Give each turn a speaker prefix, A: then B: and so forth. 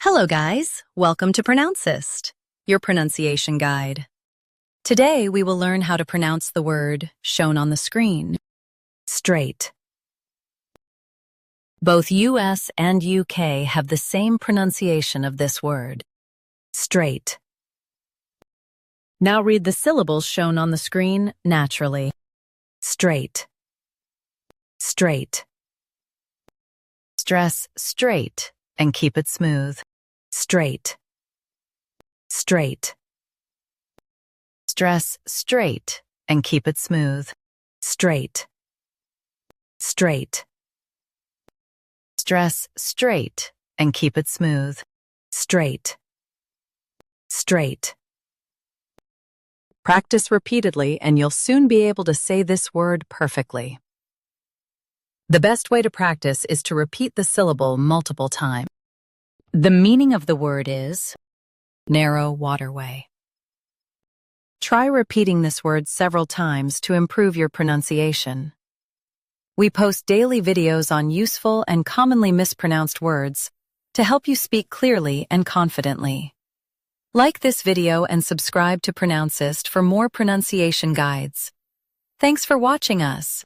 A: Hello guys, welcome to Pronouncist, your pronunciation guide. Today we will learn how to pronounce the word shown on the screen, straight. Both US and UK have the same pronunciation of this word, straight. Now read the syllables shown on the screen naturally. Straight, straight. Stress straight and keep it smooth. Straight, straight. Stress straight and keep it smooth. Straight, straight. Stress straight and keep it smooth. Straight, straight. Practice repeatedly and you'll soon be able to say this word perfectly. The best way to practice is to repeat the syllable multiple times. The meaning of the word is narrow waterway. Try repeating this word several times to improve your pronunciation. We post daily videos on useful and commonly mispronounced words to help you speak clearly and confidently. Like this video and subscribe to Pronouncist for more pronunciation guides. Thanks for watching us.